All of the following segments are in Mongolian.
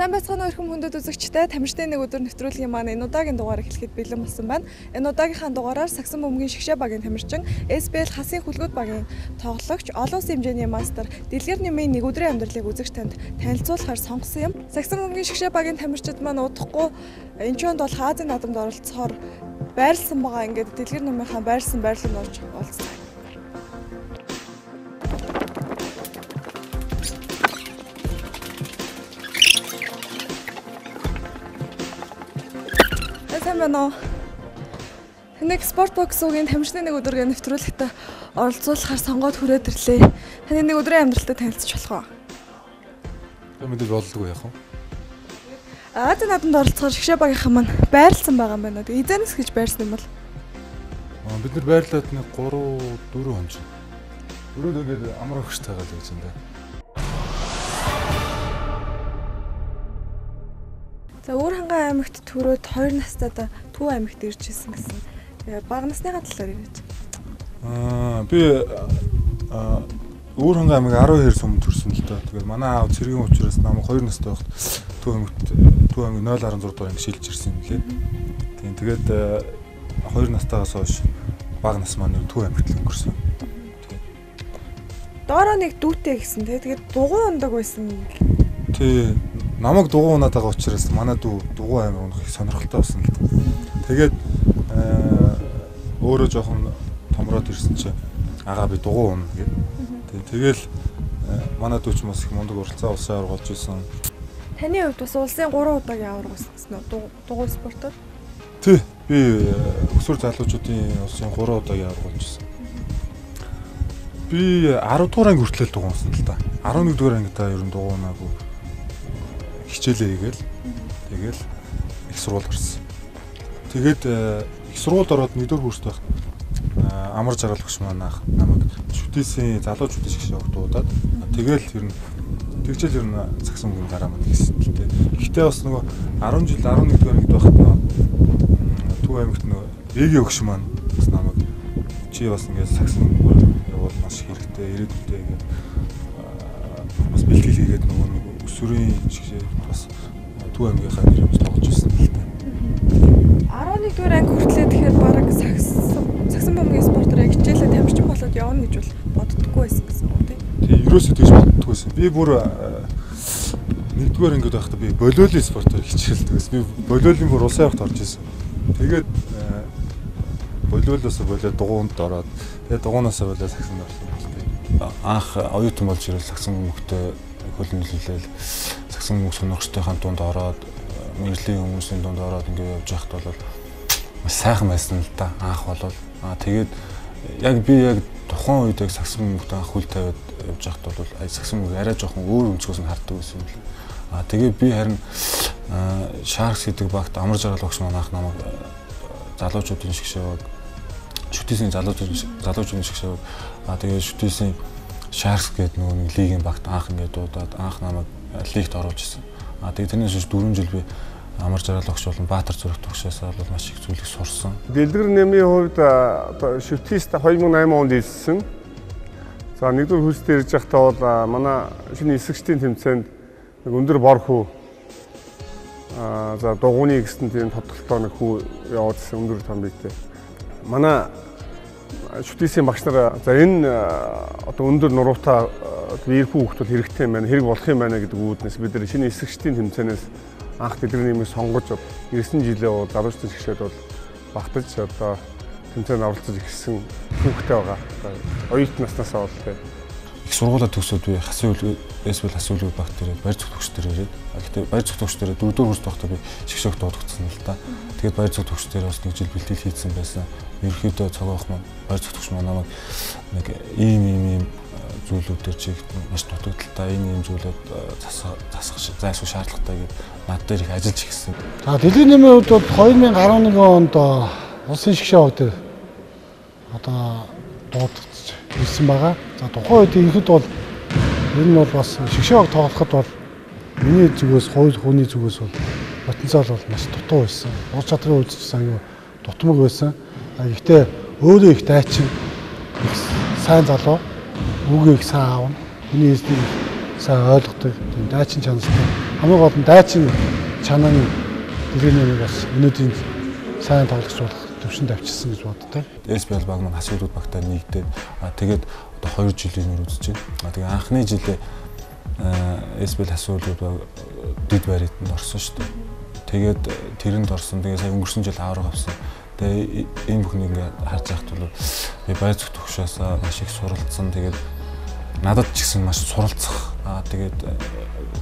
Сайн байцгаана өрхөм хүндэт үзэгчтэй тамирчдын нэг өдөр нэвтрүүлгийн маань энэ удаагийн дугаар эхлэхэд бэлэн болсон байна. Энэ удаагийнхаа дугаараар Сагсан бөмбөгийн шгшээ багийн тамирчин, SBL хасын хүлгүүд багийн тоглогч, олон улсын хэмжээний мастер Дэлгэр нэмийн нэг өдрийн амьдралыг үзэгч танд танилцуулахаар сонгосон юм. Сагсан бөмбөгийн шгшээ багийн тамирчид маань удахгүй энэ ч онд бол Азийн наадамд оролцохоор байрлсан байгаа. Ингээд Дэлгэр нэмийнхаа байрлсан байрлалд орж олцсон. Нэг спорт боксгийн тамирчны нэг өдрийн нэвтрүүлэгтээ оролцуулахаар сонгоод хүрээд ирлээ. Таны нэг өдрийн амьдралтай танилцж болох уу? Мэдээж болдгоо яах вэ? Азийн наадамд оролцохоор шгшээ багийнхан маань байрлсан байгаа юм байна. Эзэнэс гэж байрсан юм бол. Бид нар байрлаад нэг 3-4 он ч. Өрөөд ингээд амар өгчтэй байгаа л гэж юм да. За Өөр хангай аймагт төрөөд 2 настайдаа Төв аймагт ирж ирсэн гэсэн. Тэгээ бага насныхаа талаар ярьж. Би Өөр хангай аймаг 12 сум төрсэн л доо. Тэгээд манай аав цэргийн учраас намайг 2 настай байхад Төв аймаг 016 дугаар анги шилж ирсэн юм лээ. Тэгээд 2 настайгаас хойш бага нас маань Төв аймагт л өнгөрсөн. Доороо нэг дүүтэй гэсэн. Тэгээд дугуй ундаг байсан. Тий. Намайг дугуй унаад байгаа учраас манай дүү дугуй аймаг унах их сонирхолтой болсон л да. Тэгээд өөрөө жоохон томроод ирсэн чинь агаа би дугуй унна гэдэг. Тэгэл манай дүү ч бас их мундаг уралцаа улсын аварга болж исэн. Таны хувьд бас улсын 3 удаагийн аварга болсон уу? Дугуй спортод? Тий. Би өсвөр залуучуудын улсын 3 удаагийн аварга болж исэн. Би 10 дугаар анги хүртэл дугуй унсан л да. 11 дугаар ангидаа ер нь дугуй унаагүй хичээлээ хийгээл тэгэл их сургууль орсон. Тэгээд их сургуульд ороод 1-р курст байх амар жаргалагч манайх намайг шүтээсийн залуучуудын шгшээ өгдөөдаад тэгэл ер нь тэгжэл ер нь Сагсан бөмбөгийн гараа манд гэсэн л дээ. Гэхдээ бас нөгөө 10 жил 11-р ангид байхад нөгөө Төв аймагт нөгөө Эгийн өгш маань бас намайг чи бас ингээд Сагсан бөмбөг явуул маш хэрэгтэй ирээдүйдээ гэдэг бас бэлтгэл хийгээд нөгөө өсвөрийн шгшээ бас Төв аймгийнхаа нэрээр тоглож ирсэн л дээ. 11-р анги хүртлээ тэгэхээр баг Сагсан бөмбөгийн спортоор хичээлээ тамирчин болоод явна гэж бол боддоггүй байсан гэсэн үг тийм. Тий, ерөөсөө тэгж боддоггүй байсан. Би бүр 1-р ангид байхдаа би волейболын спортоор хичээлдэг байсан. Би волейболын бүр улсын аваргад орж исэн. Тэгээд волейболоос болоод дугуунд ороод тэгээд дугуунаас болоод Сагсанд орсон. Анх оюутан болж ирэл Сагсан бөмбөгтэй хөлнөлүүлээл Сагсан бөмбөг сонирхчдын дунд ороод мэргэжлийн хүмүүсийн дунд ороод ингээд явж байхад бол маш сайхан байсан л да. Анх болол тэгээд яг би яг тухайн үед яг Сагсан бөмбөгт анх хөл тавиад явж байхад бол Сагсан бөмбөг арай жоохон өөр өнцгөөс нь хардаг байсан юм л. Тэгээд би харин Sharks гэдэг багт амар жаргалагч манайх намайг залуучуудын шгшээ баг шүтээсийн залуучуудын шгшээ баг тэгээд шүтээсийн Sharks гэдэг нэг лигийн багт анх ингээд дуудаад анх намайг лигт оруулж ирсэн. Тэгээд тэрнээс хойш 4 жил би амар жаргалагч болон Баатар зүрх төгсөөс бол маш их зүйлийг сурсан. Дэлгэр нэмийн хувьд шүтээст 2008 онд ирсэн. За 1-р курст ирж байхдаа бол манай шинэ эсэгчдийн тэмцээнд нэг өндөр бор хүү за дугууны гэсэн тийм тодголтоо нэг хүү яваад ирсэн өндөр том биетэй. Манай шүтээсийн багш нар за энэ одоо өндөр нуруутай ирэх хүүхдүүд хэрэгтэй юм байна, хэрэг болох юм байна гэдэг үүднээс бид нар шинэ эсэгчдийн тэмцээнээс анх Дэлгэр нэмийг сонгож ирсэн жилээ залуучдын шгшээд бол багтаж одоо тэмцээнд оролцож ирсэн хүүхдтэй байгаа. Оюутан наснаасаа бол тийм. Их сургуулаа төгсөөд би хасын үлгэр SBL хасын үлгэр багт ирээд баяр зүг төгсдөр ирээд. Гэхдээ баяр зүг төгсдөр 4-р курст байхдаа би шгшээгт дуудагдсан л да. Тэгээд баяр зүг төгсдөр бас нэг жил бэлтгэл хийсэн байсан. Ерөнхийдөө цогоох маань баяр зүг төгс маань намайг нэг ийм зүйлүүдээр чигт маш дутагдaltaй ийм зүйлүүд засах зайлшгүй шаардлагатай гэдэг над дээр их ажиллаж ирсэн. За Дэлгэр нэмийн хувьд бол 2011 онд улсын шгшээ баг дээр одоо дуудагдж ирсэн байгаа. За тухайн үед ихэд бол энэ нь бол бас шгшээ баг тоглоход бол миний зүгээс хүний зүгээс бол потенциал бол маш дутуу байсан. Ур чадрын үйлчлэгч аюу дутмаг байсан. Гэхдээ өөрөө их дайчин их сайн залуу үгийг сайн аавна. Миний эзнийг сайн ойлгодог, тийм дайчин чанартай хамгийн гол нь дайчин чанарын дэлгэрэнээр бас өнөөдрийн сайн тоглож болох төвшөнд авчирсан гэж боддог. SBL баг маань хасуудууд багтаа нэгдээд тэгээд одоо 2 жилийн өмнө үзэж байна. Тэгээ анхны жилээ SBL хасуудууд дэд байранд орсон шүү дээ. Тэгээд тэрэнд орсон. Тэгээ сая өнгөрсөн жил авраг авсан. Тэгээ энэ бүхнийг ингээд харж байхад бол би байр зүгт төгшөөсөө маш их суралцсан. Тэгээд надад ч гэсэн маш суралцах. Тэгээд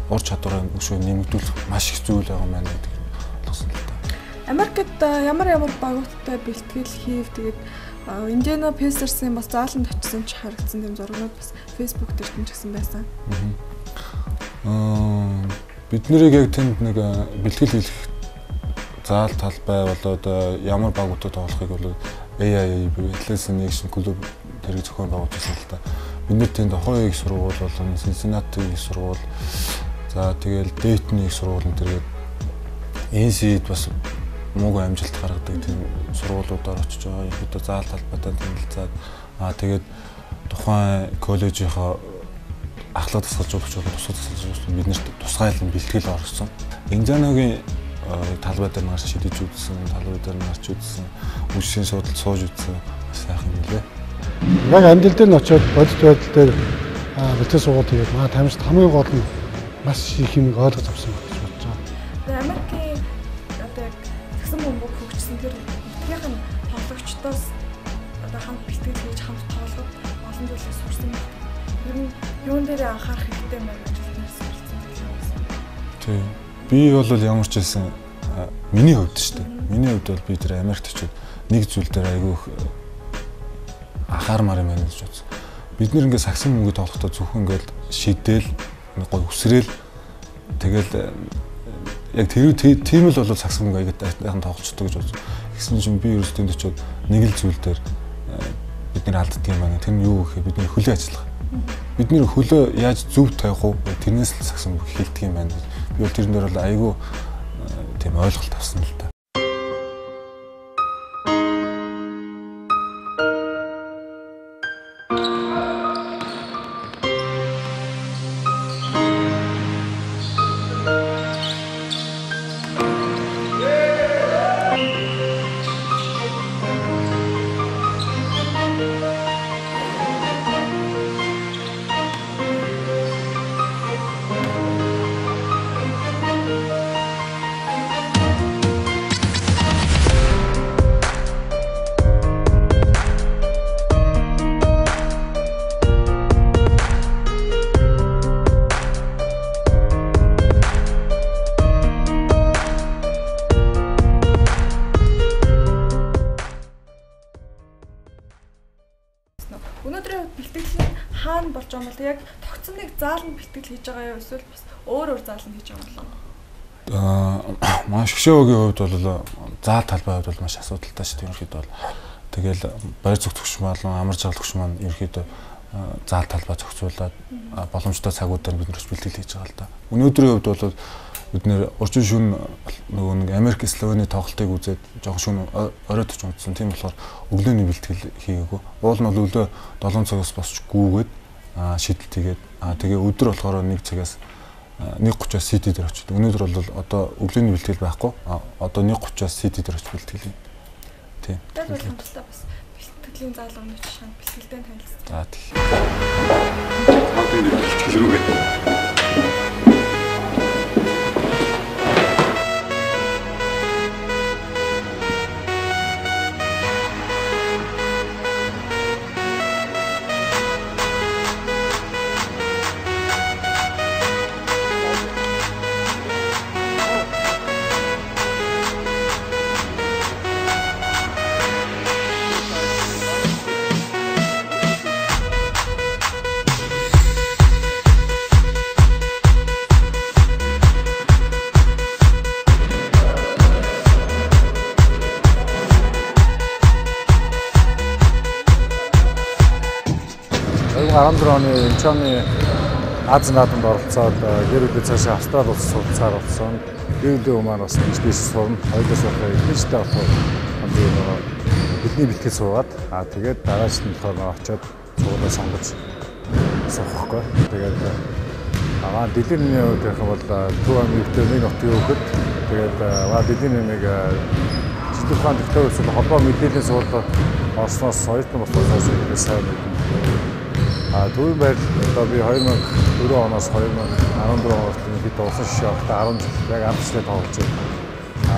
ур чадвараа өшөө нэмэгдүүлэх маш их зүйл байгаа юм байна гэдэг болсон л та. Америкт ямар багуудтай бэлтгэл хийв тэгээд Индиана Пейсерсын бас зааланд очсон ч харагдсан тийм зургууд бас Facebook дээр ч гэсэн байсан. Бид нарыг яг тэнд нэг бэлтгэл хийх заал талбай болоод ямар багуудад тоглохыг бол AIA Atlas Nation клуб тэрийг зохион байгуулсан л та. Бид нар тэнд Ohio их сургууль болон Cincinnati их сургууль за тэгэл Dayton их сургууль энэ төргээд NC-д бас муугүй амжилт гаргадаг тийм сургуулиудаар очиж байгаа. Ихэд заал талбайтай танилцаад тэгээд тухайн коллежийнхаа ахлах тасгалжуулагч болон тусгай тасгалжуулагч биднэрт тусгайлан бэлтгэл орсон. Индианагийн талбай дээр марш шидэж үзсэн, талбай дээр марч үзсэн, үсгийн судалт сууж үзсэн сайхан юм лээ. Яг амьдрал дээр нь очиод бодит байдал дээр бэлтгэл суугаад тэгээд манай тамирчид хамгийн гол нь маш их юм ойлгож авсан гэж бодож байгаа. Тэгээ Америкийн одоо яг тэгсэн бөмбөг хөгжсөн тэр нутгийнх нь тоглогчдоос одоо хамт бэлтгэл хийж хамт тоглох олон зүйлийг сурсан юм. Ер нь юун дээр анхаарах хэрэгтэй юм байна гэж хэлсэн байсан. Тийм. Би бол ямар ч хэлсэн миний хувьд шүү дээ. Миний хувьд бол би тэр Америкт очиод нэг зүйл дээр айгүй их анхаармаар юм байна гэж бодсон. Бид нэр ингээд сагсан мөнгө тоглохдоо зөвхөн ингээд шидээл гой үсрээл тэгэл яг тийм л бол сагсан мөнгө аягаад тоглолцдог гэж бодсон. Гэсэн чинь би ерөөс тэнд очиод нэг л зүйл дээр бид нэр алддаг юм байна. Тэр нь юу гэхээр бидний хөлөө ажиллах. Бидний хөлөө яаж зөв тавих уу? Тэрнээс л сагсан мөнгө хэлдэг юм байна. Би бол тэрэн дээр бол айгүй тийм ойлголт авсан л та. Өнөөдрийн бэлтгэл хаана болж байгаа юм бол яг тогтцоныг зааланд бэлтгэл хийж байгаа юу эсвэл бас өөр зааланд хийж байгаа юм болов? Маш гişөөгийн хувьд бол заал талбай хувьд бол маш асуудалтай шүү дээ. Ерөнхийдөө бол тэгэл барь зүг төгш болон амар жаргал төгш маань ерөнхийдөө заал талбай зохицуулаад боломжтой цагуудаар бид нэрч бэлтгэл хийж байгаа л да. Өнөөдрийн хувьд бол бид нэр урчин шүн нөгөө нэг Америк Словени тоглолтыг үзээд жоохон шүн оройд ч унтсан. Тийм болохоор өглөөний бэлтгэл хийгээгүй. Уул нь бол өглөө 7 цагаас босч гүүгээд шийдэлт хийгээд тэгээ өдөр болохоор 1 цагаас 1:30-аас CT дээр очив. Өнөөдөр бол одоо өглөөний бэлтгэл байхгүй. Одоо 1:30-аас CT дээр очив бэлтгэл юм. Тийм. Тэр бол хамтдаа бас бэлтгэлийн заалгын очиж бэлтгэлтэй танилцсан. За тийм. Хамтын бэлтгэл рүүгээ. оны Инчоны Аз наадамд оролцоод гэр бүлээ цаашаа Австрали улс суралцаар болсон. Гэр бүлийн маань бас дэш сурна. Хоёулаа сурахаа ихэнхдээ болохоор бидний бэлтгэл суугаад тэгээд дараач нь болохоор очиод цуглаа сонгож суухгүй. Тэгээд Манай дэлгэрэнийн хувьд гэх юм бол Төв аймгийн нэг нутгийн хөвгөд тэгээд дэлгэрэн нэг жижиг ухаан технологи эсвэл холбоо мэдээллийн сургалт орсноос оюутан болохоос илүү сайн байна. Төвийн байрлал одоо би 2004 оноос 2014 оноос хэд усан шишээ авахтаа 10 жил яг 10 жилээ тоглож байна.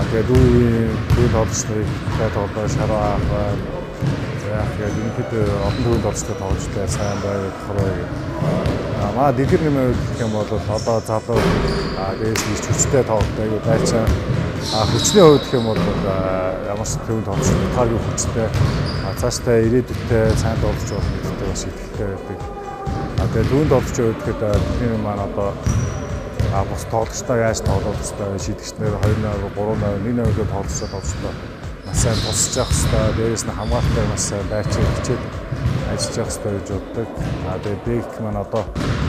Тэгээд үеийн тоглолтыг тоглож шараа авах яг ерөнхийдөө олон төвийн тоглолтод тоглож байгаа сайн байгаад хорой. Маа дэлгэр нэмээд гэх юм бол одоо залуу дээрээс нь хүчтэй тоглолт аягүй байцаа. Хүчний хувьд гэх юм бол ямар ч төвийн тоглолт таагүй хүчтэй. Цаашдаа ирээдүйдээ сайн тоглож болох гэдэг бас итгэлтэй байдаг. Тэгээд төвийн тоглолтын хувьд гэхэд бидний маань одоо бус тоглолтоо яаж тоглох вэ шийдэгчнэр 2-8, 3-8, 1-8-ээр тоглолцоо маш сайн тусч явах хэрэгтэй. Дээрээс нь хамгаалалтаа маш сайн байцаа хичээл ажиллаж явах хэрэгтэй гэж боддог. Тэгээд бэк маань одоо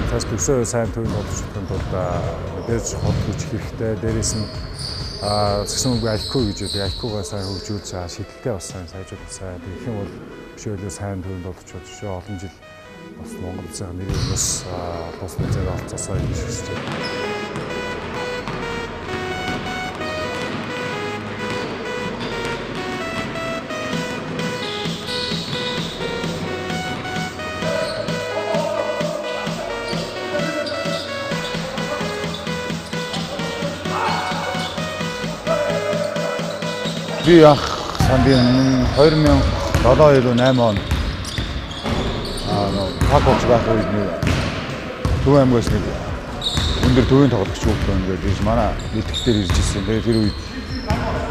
цааш төвсөө сайн төвийн тоглолтын тулд дээрс хотлож хэрэгтэй. Дээрээс нь згсэн үгүй IQ гэж үү. IQ-гаа сайн хөгжүүлж шийдэлтэй бас сайн сайжруулах сайн. Тэгэх юм бол бишээлээ сайн төвийн тоглолт шүү. Олон жил бас Монгол улсын нэрийг бас тус мэдээ олцосоо гэж хэлж байна. Би анх сандын 2007-8 он хагуулж байх үед Төв аймгаас нэг өндөр төвийн тоглогч хүүхд байна гэж манай нийтлэгтэр ирж ирсэн. Тэгээд тэр үед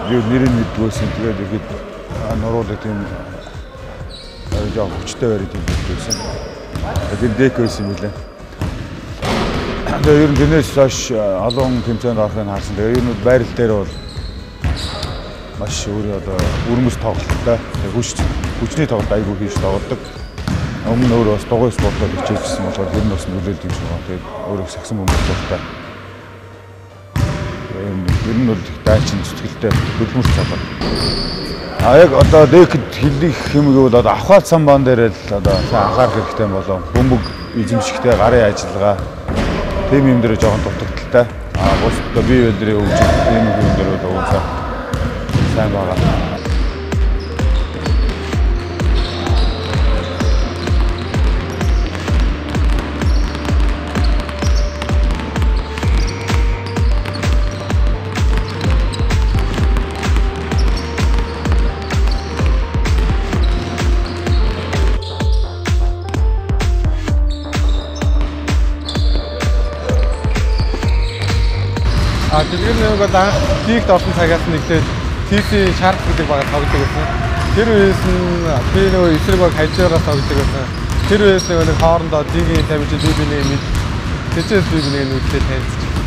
би нэрийг мэддгүйсэн. Тэгээд ихэд нуруудаг тийм жоо хүчтэй барьж ирсэн. Тэгээд дэк байсан юм лээ. Тэгээд ер нь тэрнээс хойш олон тэмцээнд орохыг харсан. Тэгээд ер нь байрал дээр бол маш өөрөө одоо өрмөс тоглолттой. Хүчний тоглолт айгүй хийж тоглодог. Өмнө нь өөрөө бас дугуй спортоор хичээжсэн болохоор тэр нь бас нөлөөлдөг юм байна. Тэгээд өөрөө сагсан бөмбөгтэй. Ер нь бол дайчин зүтгэлтэй хөдөлмөрч чадвар. Яг одоо дэкэд хэлэх юм гэвэл одоо авхаал самбаан дээр л одоо анхаарах хэрэгтэй болоо. Бөмбөг эзэмшихтэй гарын ажиллагаа тийм юм дээр жоохон дутагдaltaй. Бус одоо бие биедрээ хөгжих тийм юм дээр бол уусаа сайн байгаа. Дэлгэр нэг бол анх тийгт орсон цагаас нэгдээд TC шарт гэдэг багт тоглодог байсан. Тэр үеэс нь би нөгөө эсрэг баг хажуугаар тоглодог байсан. Тэр үеэс нэг хоорондоо дигийн тамиж дибний мэд тэжээс би нэг нүдтэй танилцчихсан.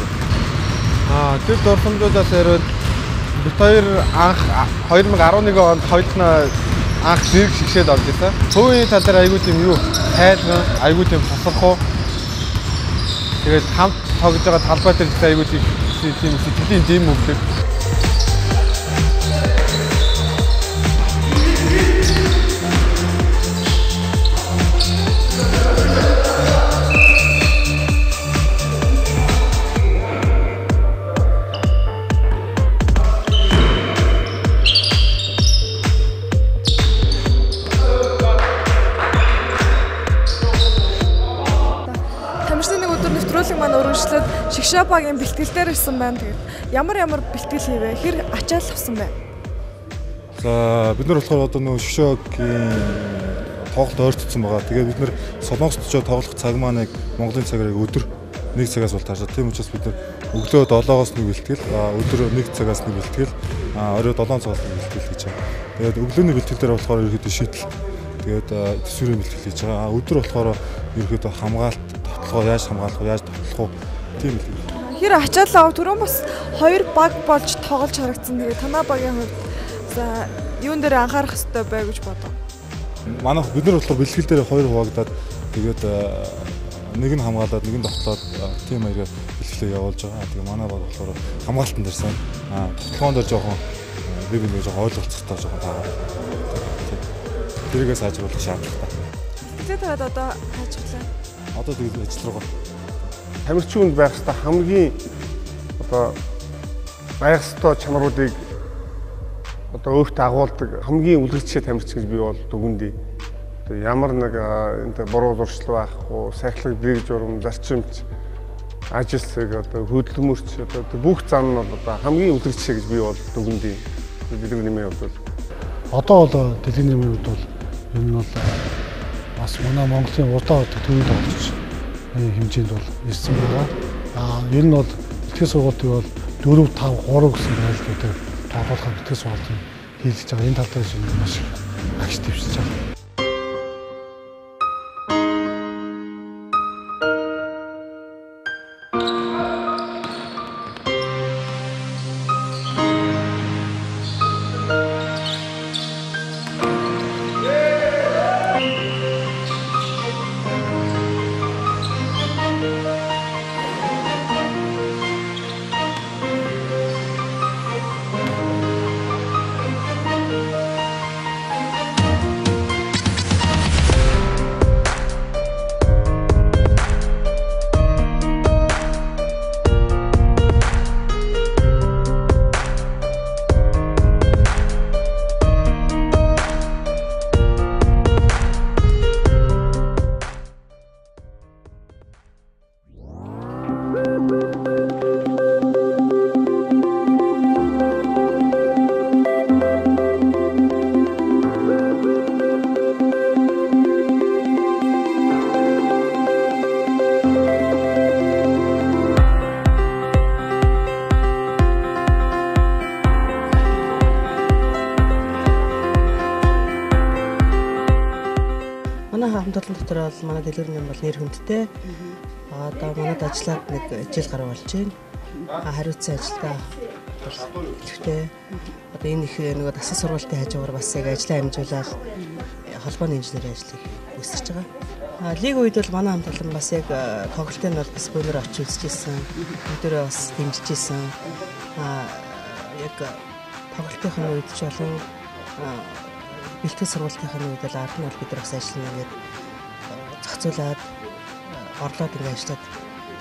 Тэр дурсамжуудаас ярил бит хоёр анх 2011 онд хоёулаа анх зэрэг шигшээд орж ирсэн. Төвийн тал дээр айгүй тийм юу тайлбар айгүй тийм тусахгүй. Тэгээд хамт тоглож байгаа талбай дээр айгүй тийм сэтгэлийн дэм өгдөг. Шигшээ багийн бэлтгэл дээр ирсэн байна. Тэгээд ямар бэлтгэл хийвэ? Хэр ачаал авсан бэ? За бид нар болохоор одоо нөгөө шигшээгийн тоглолт ойртсон байгаа. Тэгээд бид нар Солонгост очиж тоглох цаг маань Монголын цагаар өдөр 1 цагаас бол таашаа. Тийм учраас бид нар өглөө 7-оос нэг бэлтгэл, өдөр 1 цагаас нэг бэлтгэл, орой 7 цагаас нэг бэлтгэл хийж байгаа. Тэгээд өглөөний бэлтгэл дээр болохоор ерөөдөө шийдэл. Тэгээд төсвөрийн бэлтгэл хийж байгаа. Өдөр болохоор ерөөдөө хамгаалалт, тоглохоо яаж хамгаалах вэ, яаж тоглох вэ? Тийм л. Хэр ачаалаа түрүүн бас 2 баг болж тоглож харагдсан. Тэгээ танаа багийн хувьд за юун дээр анхаарах хэрэгтэй бай гэж бодов. Манайх бид нар болохоор бэлтгэл дээр 2 хуваагдаад тэгээд нэг нь хамгаалаад нэг нь тоглоод тийм маягаар бэлтгэлээ явуулж байгаа. Тэгээ манай баг болохоор хамгаалтан дээр сайн тоглоом дээр жоохон би нэг жоохон ойлголцохтой жоохон таа. Тэрийгээ сайжруулах шаардлагатай. Тэгээд одоо хайжглаа. Одоо тэгээд ажил руугаа. тамирчин хүнд байх ёстой хамгийн одоо байх ёстой чанаруудыг одоо өөртөө агуулдаг хамгийн үлгэрчээ тамирчин гэж би бол дүгнэе. Одоо ямар нэг энэ буруу зуршил байхгүй, сахилга бэрэг журам, зарчимч, ажилсаг одоо хөдөлмөрч одоо бүх зам нь бол одоо хамгийн үлгэрчээ гэж би бол дүгнэе. Дэлгэр нэмийн хувьд одоо бол дэлгэр нэмийн хувьд бол ер нь бол бас манай Монголын удаа төвийн тоглогч хэмжээнд бол ирсэн байгаа. Ер нь бол итгэл сургалтыг бол 4, 5, 3 гэсэн байлгуудаар тоглоход итгэл сургалтыг хийлгэж байгаа. Энэ тал дээр маш агш дэвшиж байгаа. Хамтлан дотор бол манай дэлгэр нэм бол нэр хүндтэй. Одоо манад ажиллаад нэг жил гаруй болж байна. Хариуцсан ажилдаа хэлэхтэй. Одоо энэ их нөгөө дасгал сургалтын хажуугаар бас яг ажлаа амжуулаад холбооны инженерийн ажлыг үүсгэж байгаа. Лиг үед бол манай хамтлан бас яг тоглолтын бол бас бөөнөр очиж үзчихсэн. Өдөрөө бас дэмжижсэн. Яг тоглолтын үед ч болон бэлтгэл сургалтын үед л ард нь бол бид нар бас ажиллана ингээд зохицуулаад орлоод ингээд ажиллаад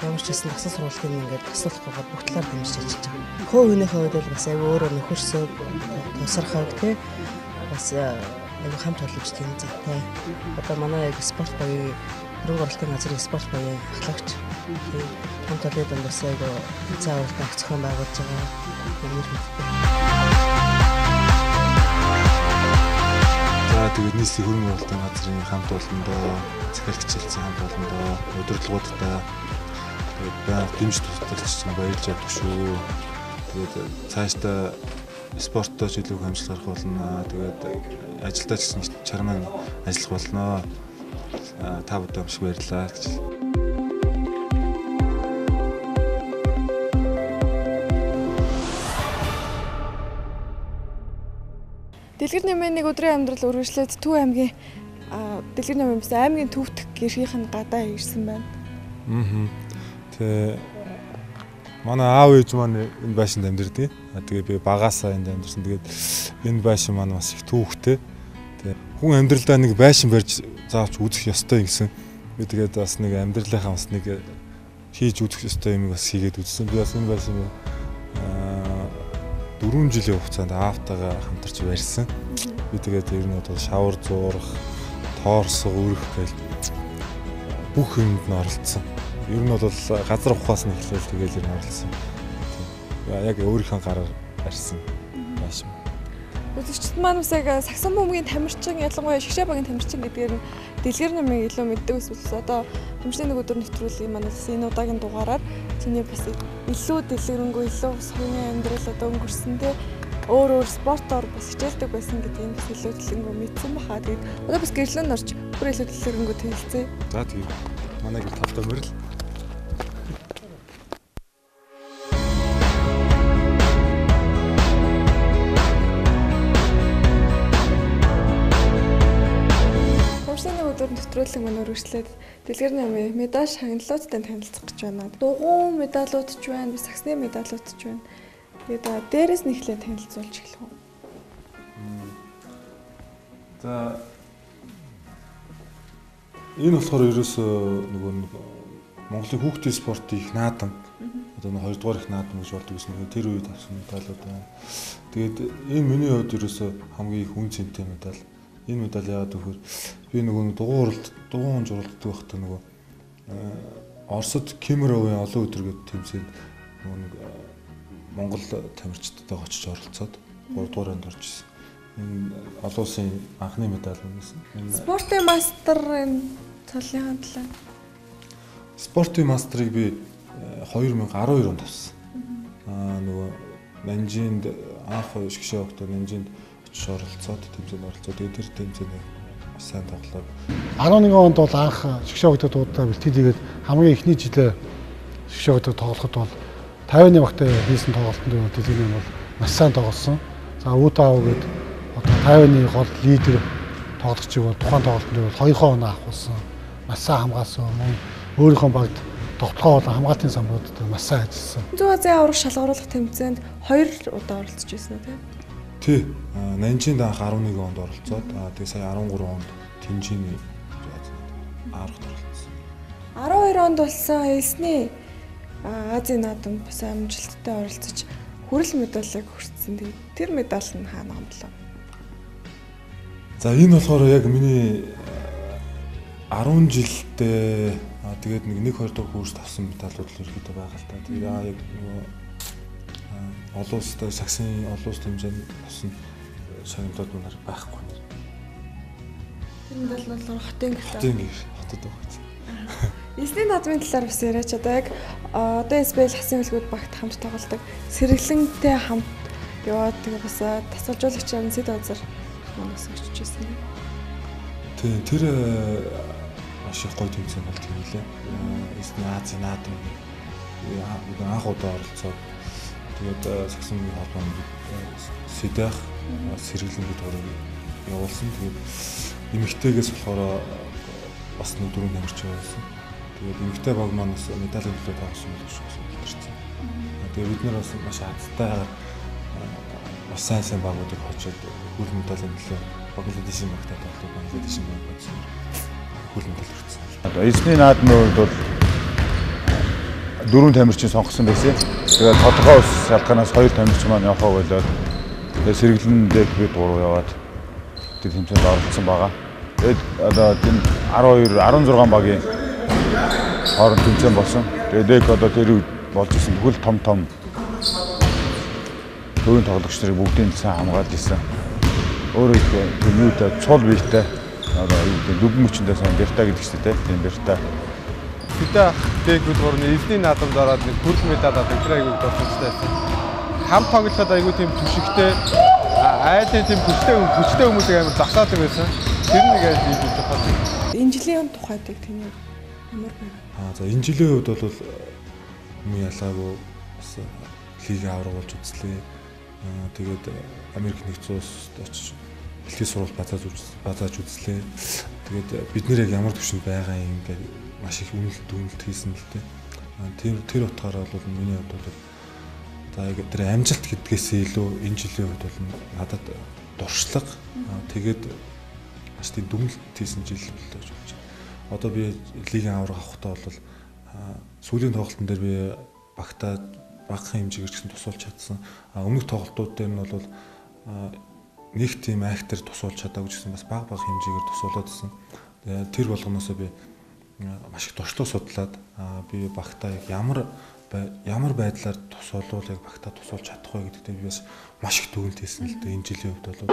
ямар ч гэсэн дасгал сургалтын ингээд таслуулахгүйгээр бүх талаар дэмжиж ажиллаж байгаа. Хөө хүнийхээ үед бол бас аюу өөрөө нөхөрсөө тусархаг тий бас аюу хамт олж тийм зүйтэй. Одоо манай яг спорт баян хөрөнгө оруулалтын газрын спорт баян ахлагч хамт олоод бас аюу заавал зохион байгуулж байгаа юм хэрэгтэй. Тэгээд нийслэлийн хөрөнгө оруулалтын газрын хамт олондоо, захирал хичээлцийн хамт олондоо, удирдлагуудтай тэгээд байнга дэмж тусалж баярлж явдаг шүү. Тэгээд цаашдаа спорттоо ч илүү их амжилт гарах болно. Тэгээд ажилдаа ч гэсэн чарман ажиллах болно. Та бүдэн амжиг баярлалаа гэж. Дэлгэр нэмийн нэг өдрийн амьдрал үргэлжлээд Төв аймгийн Дэлгэр нэмийн бас аймгийн төвдөх гэрхийн гадаа ирсэн байна. Тэгээ манай аав ээж маань энэ байшинд амьдардаг. Тэгээ би багаасаа энд амьдарсан. Тэгээд энэ байшин маань бас их түүхтэй. Тэгээ хүн амьдралдаа нэг байшин барьж заавч үзэх ёстой гэсэн. Би тэгээд бас нэг амьдралынхаа бас нэг хийж үзэх ёстой юм бас хийгээд үзсэн. Би бас энэ байшин 4 жилийн хугацаанд аавтайгаа хамтарч барьсан. Би тэгээд ер нь бол шавар зуурах, тоорсго өрөх гэл бүх юмд нь оролцсон. Ер нь бол газар ухаас нь эхлээл тэгээд ер нь оролцсон. Яг өөрийнхөө гараар барьсан байшин. Үзэгчд маань бас яг Сагсан бөмбөгийн тамирчин, ялангуяа Шигшээ багийн тамирчин гэдгээр нь дэлгэр нэмийг илүү мэддэг эсвэл одоо тамирчны нэг өдөр нэвтрүүлгийн маань энэ удаагийн дугаараар чиний бас илүү дэлгэрэнгүй, илүү соёлын амьдрал одоо өнгөрсөндөө өөр спортоор бас хичээлдэг байсан гэдгийг бас илүү дэлгэрэнгүй мэдсэн баха. Тэгээд одоо бас гэрлэн орж бүр илүү дэлгэрэнгүй танилцъя. За тэгээд манай гэр талтай мөрөл. Нэвтрүүлэг маань үргэлжлээд дэлгэр нэмийн медаль шагналуудтай танилцах гэж байна. Дугуй медалууд ч байна, саксны медалууд ч байна. Тэгээд дээрээс нь ихлээр танилцуулж эхлэх үү. За энэ болохоор ерөөсөө нөгөө Монголын хүүхдийн спортын их наадам одоо 2 дугаар их наадам гэж болдог гэсэн үг. Тэр үед авсан медалууд байна. Тэгээд энэ миний хувьд ерөөсөө хамгийн их үн цэнтэй медаль. Энэ медаль яагаад гэвэл би нөгөө дугуун журалддаг байхдаа нөгөө Оросд Кемеровын олон өдөр гэдэг тэмцээнд нөгөө Монгол тамирчдтай очиж оролцоод 3 дугааранд орж ирсэн. Энэ олон улсын анхны медаль юмсэн. Спортын мастерын цолын талаа. Спортын мастерыг би 2012 онд авсан. Нөгөө Нанжинд анх шгшээ өгтөө Нанжинд очиж оролцоод тэмцээнд оролцоод тэр тэмцээнд сайн тоглоод 11 онд бол анх шгшээ өгтөө дуудаа бэлтгэл хийгээд хамгийн эхний жилээ шгшээ өгтөө тоглоход бол 50-ны багтаа хийсэн тоглолтод дэлгэний бол маш сайн тоглосон. За Утаав гээд одоо 50-ны гол лидер тоглогчийг бол тухайн тоглолтод бол 2 оноо авахулсан. Маш сайн хамгаалсан. Өөрийнхөө багт тогтолцоо болон хамгаалтын самбуудад маш сайн ажилласан. Зүүн Азийн аврах шалгаруулах тэмцээнд 2 удаа оролцож байсан үү тийм? Тий. Нанжинд анх 11 онд оролцоод тэгээ сая 13 онд Тэнжиний аврахт оролцсон. 12 онд болсон эсний Азийн наадамд бас амжилттай оролцож хүрэл медалийг хүртсэн. Тэр медаль нь хаана гомдлоо? За энэ болохоор яг миний 10 жилдээ тэгээд нэг 2 дахь курст авсан медалууд л ерөөдөө байгаа л та. Тэгээд яг нөгөө олон улстай саксын олон улс хэмжээнд авсан шагналууд маар байхгүй. Тэр медаль нь болохоор хотын хотод байгаа. Эсний наадмын талаар бас яриач одоо яг одоо SBL хасын хөлгүүд багт хамт тоглодог сэргэлэнтэй хамт яваад тэгээ бас тасалжуулагчийн Сэд Азар манаас очиж ирсэн. Тийм тэр маш их гоё тэмцээн болт юм лээ. Эсний Азийн наадам анх удаа оролцоод тэгээд саксны холбоонд Сэдэх сэргэлэн гэдэг явуулсан. Тэгээд эмэгтэйгээс болохоор бас нэг 4 тамирч байсан. Тэгээд эмэгтэй баг маань бас медалийн төлөө тавсан байх шүү гэж хэлсэн. Тэгээд бид нар бас маш азтай бас сайн багуудыг хочоод хөл медалийн төлөө Бангладешийн багтаа тоглох Бангладешийн баг болсон. Хөл медаль хүртсэн. Одоо эзний наадмын үед бол 4 тамирчин сонгосон байсан. Тэгээд тодорхой ус шалтгаанаас 2 тамирч маань явахаа болоод тэгээд сэргэлэн дэк бид 3 яваад тэр тэмцээнд оролцсон байгаа. Тэгээд одоо энэ 16 багийн хооронд тэмцээн болсон. Тэгээд одоо тэр үед болж исэн бүхэл том төвийн тоглогч нарыг бүгдийг сайн хамгаалж исэн. Өөрөө тэр нүүтэй цул биетэй одоо дүгэн мөчөндөө сайн Берта гэдэг чинь тийм Берта. Бид дээгүүд гурны эзний наадамд ороод нэг хүрэл медаль авдаг тэр айгүй дурсамжтай байсан. Хам тоглоход айгүй тийм түшигтэй айлын тийм хүчтэй хүмүүсийг амар засаадаг байсан. Тэр нэг айж хийж байгаа. Энэ жилийн тухайд тэний ямар байна? За энэ жилийн хувьд бол миний ялгаагүй бас лиг аврагуулж үзлээ. Тэгээд Америк нэгдсэн улсад очиж бэлтгэл сурвалж базааж үзлээ. Тэгээд бид нэр яг ямар төвшөнд байгаа юм ингээд маш их үнэлт хийсэн л дээ. Тэр утгаараа бол миний хувьд бол за яг тэр амжилт гэдгээс илүү энэ жилийн хувьд бол надад дуршлаг тэгээд маш тийм дүгнэлт хийсэн жил боллоо гэж бодож байна. Одоо би лигийн авраг авахдаа бол сүүлийн тоглолтын дээр би багтаа багахан хэмжээгээр ч гэсэн тусуулж чадсан. Өмнөх тоглолтууд дээр нь бол нэг тийм актер тусуулж чадаагүй гэсэн бас бага хэмжээгээр тусуулаад байсан. Тэр болгоноосоо би маш их туршлага судлаад би багтаа ямар байдлаар тусуулвал яг багтаа тусуулж чадах вэ гэдэгт би бас маш их дүгнэлт хийсэн л дээ энэ жилийн хувьд бол.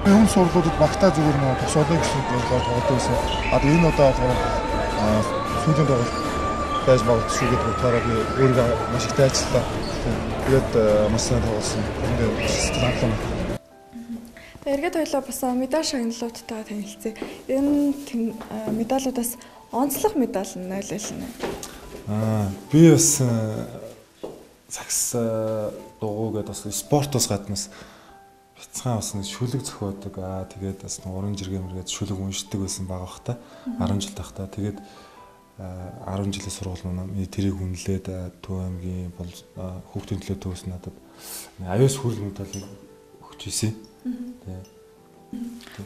Би хүн сурлуудад багтаа зүгээр нөө босоолоо гэсэн боддог байсан. Энэ удаа болохоор сүүлийн тоглолт байж магадгүй шүү гэдэг утгаараа би өөрийгөө маш их дайцлаа. Тэгээд маш сайн тоглосон. Энд сэтгэл хангалуун. Эргээд хоёлоо бас медаль шагналуудтайгаа танилцъя. Энэ медалуудаас онцлог медаль нь нойлолно. Би бас сакс дугуйгээд бас спортоос гаднаас бяцхан бас шүлэг зохиодог. Тэгээд бас уран жиргээ мэргээд шүлэг уншдаг байсан байгаа бах та 10 жил тахта. Тэгээд 10 жилийн сургууль маань тэрийг үнэлээд Төв аймгийн бол хүүхдийн төлөө төвс надад аюус хүрэл медалийг өгч ийсэн.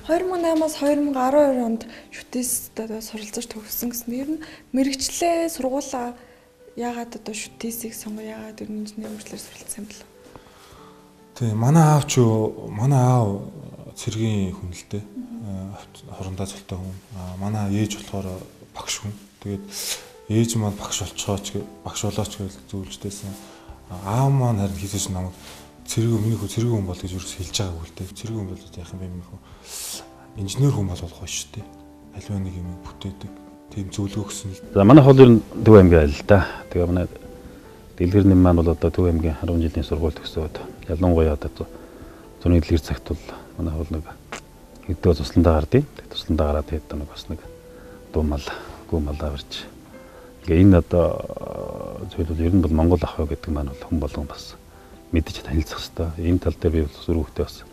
2008-аас 2012 онд шүтээстэй суралцаж төгссөн гэсэн. Ер нь мэрэгчлээ сургуулаа яагаад одоо шүтээсийг сонгоо яагаад инженерийн мэргэжлэр суралцсан юм бэ? Тийм манай аав цэргийн хүн л дээ. Хорондоо цолтой хүн. Манай ээж болохоор багш хүн. Тэгээд ээж маань багш бололооч гэж зөвлөжтэйсэн. Аав маань харин хийсэж намайг цэргийн хүн бол гэж юус хэлж байгаагүй л дээ. Цэргийн хүн бол яах юм бэ минийхүү. Инженер хүн бол гоё шүү дээ. Аливаа нэг юм бүтээдэг. Тийм зөвлөгөө өгсөн л. За манай хол ер нь Төв аймгийн айл л да. Тэгээ манай дэлгэр нэм маань бол одоо Төв аймгийн 10 жилийн сургууль төгсөөд ялангуяа одоо зуны дэлгэр цагт бол манай хол нэг хэдөө тусландаа гардыг. Тусландаа гараад хэд нэг бас нэг дуумал гүмал аварч. Тэгээ энэ одоо зөвлөл ер нь бол Монгол ах гэдэг маань бол хүн болгон бас мэдэж танилцах хэрэгтэй. Энэ тал дээр би бас өрөвхтэй бас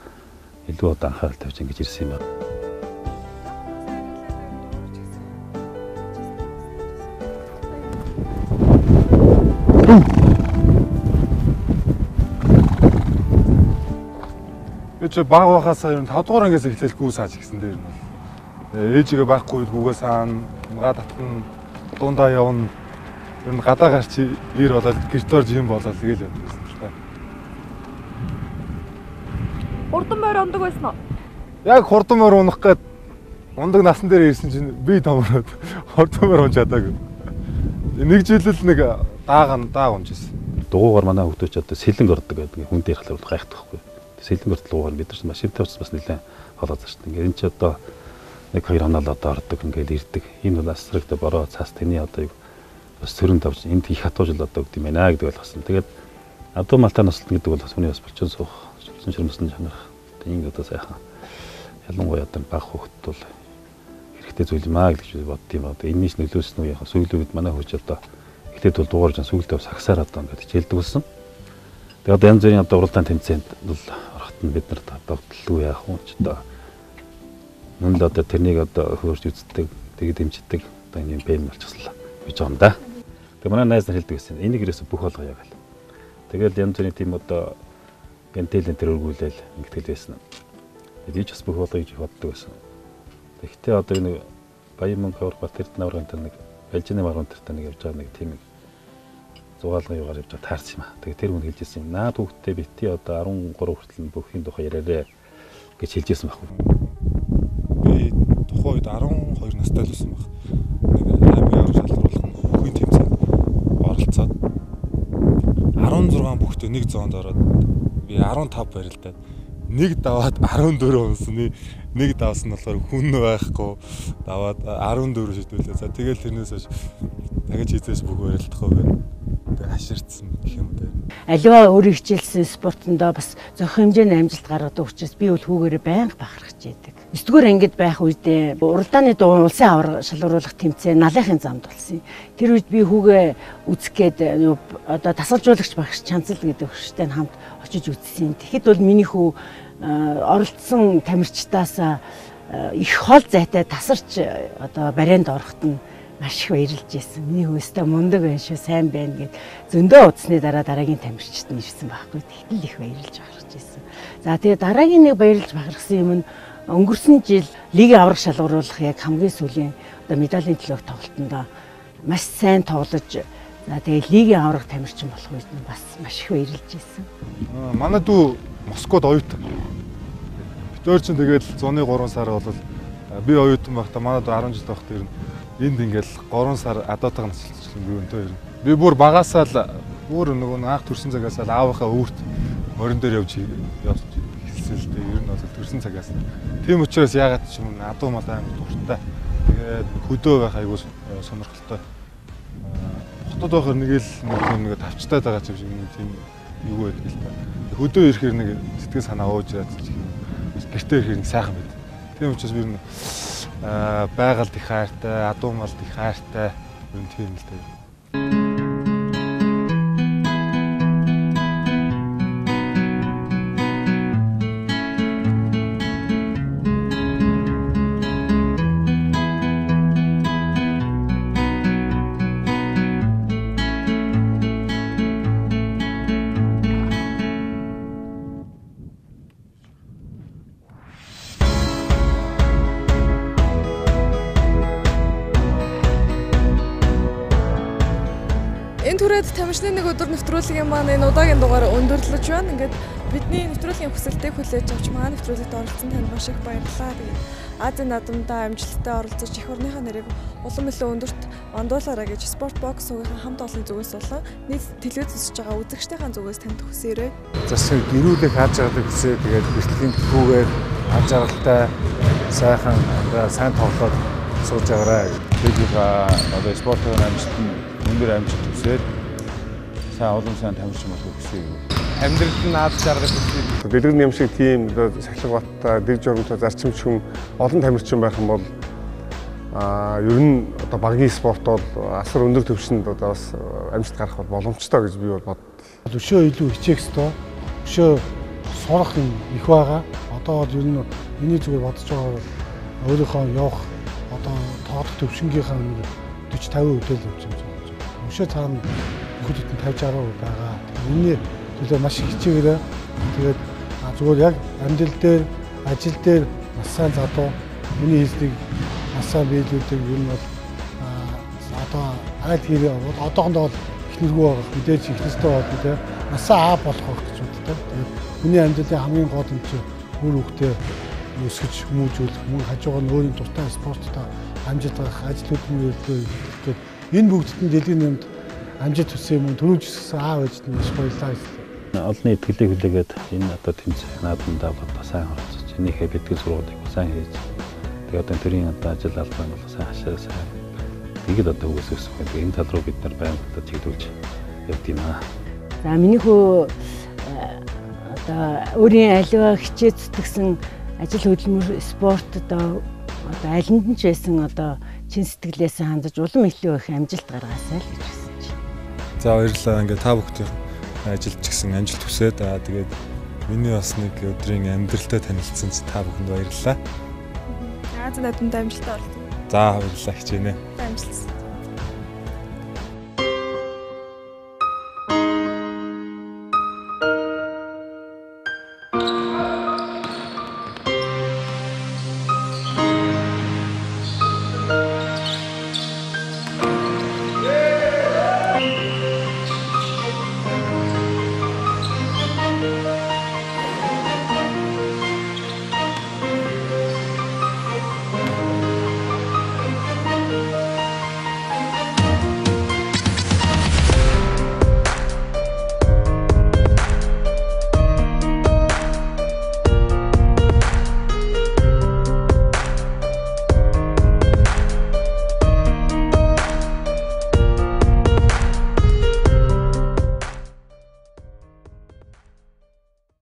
илүү одоо анхаарал тавьж ингэж ирсэн юм байна. Би баг байхасаа ер нь 5 дугаар ангиас эхлээл гүү сааж гисэн дээр нь бол ээжигээ байхгүй гүүгээ саана га татна дундаа явна ер нь гадаа гарч ир болоод гэртээр жим болоод тэгэл явдаг гэсэн ч та. Хурдан морь ундаг байсан уу? Яг хурдан морь унах гээд ундаг насан дээр ирсэн чинь би томроод хурдан морь унж чадаагүй. Нэг жилэл нэг дааг унжсэн. Дугуугаар манай хүүхдүүд ч одоо сэлэнг ордог гэдэг хүн дээр халуурах гайхтахгүй. Сэлэнг ордлуугаар бид нар машин тавьсан бас нэлээд холоод заштай. Ингээд энэ ч одоо нэг 2 хоног одоо ордог ингээд ирдэг. Энэ бол асрагтай бороо цаас тэний одоо бас сөрөнд авч энд их хатуужил одоо гэдэг юм байна гэдэг ойлгосон. Тэгээд адуу малтаа наслт гэдэг бол хүний бас болчихсон суух, ширмэсэн чанарах. Тэгээд одоо сайхан ялангуяа одоо баг хүүхэд бол хэрэгтэй зүйл юм аа гэж бодд юм аа. Энэс нөлөөсөн үү яхаа сүүлүүд манай хүүч одоо ихтэй бол дугаарж сүүлдээ сагсаар одоо ингээд хичээлдэг болсон. Тэгээд одоо янз бүрийн одоо уралдаан тэмцээнд бол орохт нь бид нар тогтлоо яах вэ ч одоо мөн л одоо тэрнийг одоо хөөрч үздэг, тэгээд дэмждэг одоо энэ бэм болчихлоо гэж байгаа юм да. Тэгээд манай найз нар хэлдэг байсан. Энийг ерөөсө бүх болгоо яг л. Тэгээд янз бүрийн тийм одоо гэнтэлэн тэр өргүүлэл ингэдэг байсан. Тэгээд ч бас бүх болгоо гэж боддог байсан. Тэгэхдээ одоо энэ Баян Хавар Батэрд наврын тэр нэг Балжины марган тэртээ нэг явж байгаа нэг тийм зугаалгын югаар явж таарсан юм аа. Тэгээд тэр хүн хэлжсэн юм. Наад хүүхдээ бити одоо 13 хүртэл бүхний тухай яриарэ гэж хэлжсэн байхгүй. Би тухайн үед 12 настай л байсан баг. Нэг аймгийн аврал шалгаруулах бүхний тэмцээнд оролцоод 16 бүхтэй нэг зоонд ороод би 15 барилдаад нэг даваад 14 унсны нэг давсан нь болохоор хүн байхгүй даваад 14 шидүүлээ. За тэгэл тэрнээс хойш дахиж хийжээс бүх барилдах уу гэх хаширдсан гэх юм дээр. Аливаа өөрөө хичээлсэн спортондоо бас зохион хэмжээний амжилт гаргадаг учраас би бол хүүгээрээ байнга бахархаж яадаг. 9-р ангид байх үедээ уралдааны дуу улсын аврал шалгаруулах тэмцээн налынхын замд болсон. Тэр үед би хүүгээ үзэх гээд одоо тасалжуулагч багш Чанцал гэдэг хөштэй хамт очиж үзсэн. Тэгэхэд бол миний хүү оролцсон тамирчдаас их хол зайтай тасарч одоо барианд орохт нь маш их баярлж байсан. Миний хөөстөө мундаг байна шүү, сайн байна гэд зөндөө удасны дараа дараагийн тамирчид нь ирсэн байхгүй. Тэгтэл их баярлж бахархаж байсан. За тэгээ дараагийн нэг баярлж бахархсан юм нь өнгөрсөн жил лигийн аврах шалгаруулах яг хамгийн сүүлийн одоо медалийн төлөөх тоглолтонд маш сайн тоглож за тэгээ лигийн аврах тамирчин болох үед нь бас маш их баярлж байсан. Манай дүү Москвад оюутан. Битээр чинь тэгээд 103 сар бол би оюутан байхдаа манай дүү 10 жил байхдаа ер нь энд ингээл 3 сар адуутайг насжилтчлан би өнтөө ер нь. Би бүр багасаа л бүр нөгөө анх төрсэн цагаас л аавынхаа өвөрт морин дээр явж хэлсэн. байсан л дээ. Ер нь бол төрсэн цагаас. Тийм учраас яагаад ч юм адуу мал амар дуртай. Тэгээд хөдөө байх айгүй сонирхолтой. Хотод байхаар нэг тавчтай байгаа ч юм тийм юу байдаг л та. Хөдөө ирэхээр нэг сэтгэл санаа ууж ирээд гэртээ ирэхээр нэг сайхан байд. Тийм учраас би байгаль их хайртай, адуу мал их хайртай юм тийм л дээ. Энэ түрээд тамирчны нэг өдөр нэвтрүүлгийн маань энэ удаагийн дугаар өндөрлөж байна. Ингээд бидний нэвтрүүлгийн хүсэлтийг хүлээж авч маань нэвтрүүлэгт оролцсон танд маш их баярлалаа. Тэгээд Азийн наадамдаа амжилттай оролцож эх орныхаа нэрийг улам илүү өндөрт ондуулаарай гэж спорт бокс суугийнхаа хамт олонний зүгээс болон нийт телевиз үзэж байгаа үзэгчдийн зүгээс танд хүсээрэй. Засаг гэрүүлэх хааж байгааг хүсээ тэгээд бэлтгэлийн түүгээр аж аргалтай сайхан сайн тоглоод сууж байгаарай. Тэгээд одоо спортын амжилтанд өндөр амжилт хүсээд сайн олон сайн тамирчин болох хүсье. Амьдралд нь аз жаргал хүсье. Дэлгэрэн юм шиг тийм Сахилгаттай дэг журамтай зарчимч хүн олон тамирчин байх юм бол ер нь одоо багийн спорт бол асар өндөр түвшинд одоо бас амжилт гарах боломжтой гэж би бол бод. Өшөө илүү хичээх ёстой. Өшөө сурах юм их байгаа. Одоо ер нь миний зүгээр бодож байгаа өөрийнхөө явах одоо тоодох төвшингийнхаа 40-50% л явж байгаа. Өшөө цаана хүүхдүүд нь 50-60% байгаа. Миний төлөө маш их хичээгээрээ тэгээд зүгээр яг амьдрал дээр, ажил дээр маш сайн задуу миний хэлдэг маш сайн биелүүлдэг юм бол одоо айд хэрэг одоохондоо бол эхнэргүй байгаа. Мэдээж эхнэртэй бол мэдээ маш сайн аа болох гэж боддог. Тэгээд миний амьдралын хамгийн гол юм чинь үр хөвгтөө өсгөж хүмүүжүүлэх, мөн хажуугаар нь өөрийн дуртай спорттой амжилт гаргах, ажил хөдөлмөрөөр тэгээд энэ бүгдд нь дэлгэрэн юмд амжилт хүсэх юм төрүүлж өсгсөн аав ээжд нь маш баярлалаа гэсэн. Олонний итгэлийг хүлээгээд энэ одоо тэмцээх наадамдаа одоо сайн оролцож, энийхээ бэлтгэл сургуулийг сайн хийж, тэгээд одоо төрийн одоо ажил албан бол сайн хашаа сайн. Тэгэд одоо үгүйсэх гэдэг энэ тал руу бид нар байнга одоо чиглүүлж явд юм аа. За миний хөө одоо өөрийн аливаа хичээ зүтгэсэн ажил хөдөлмөр спорт одоо алинд нь ч байсан одоо чин сэтгэлээс хандаж улам илүү их амжилт гаргаасай л гэж хүсэж байна. За баярлалаа. Ингээ та бүхэн ажилч гэсэн амжилт хүсээд тэгээд миний бас нэг өдрийн амьдралтай танилцсан та бүхэнд баярлалаа. Азийн наадамд амжилттай болтоо. За баярлалаа хичээнэ. Амжилт.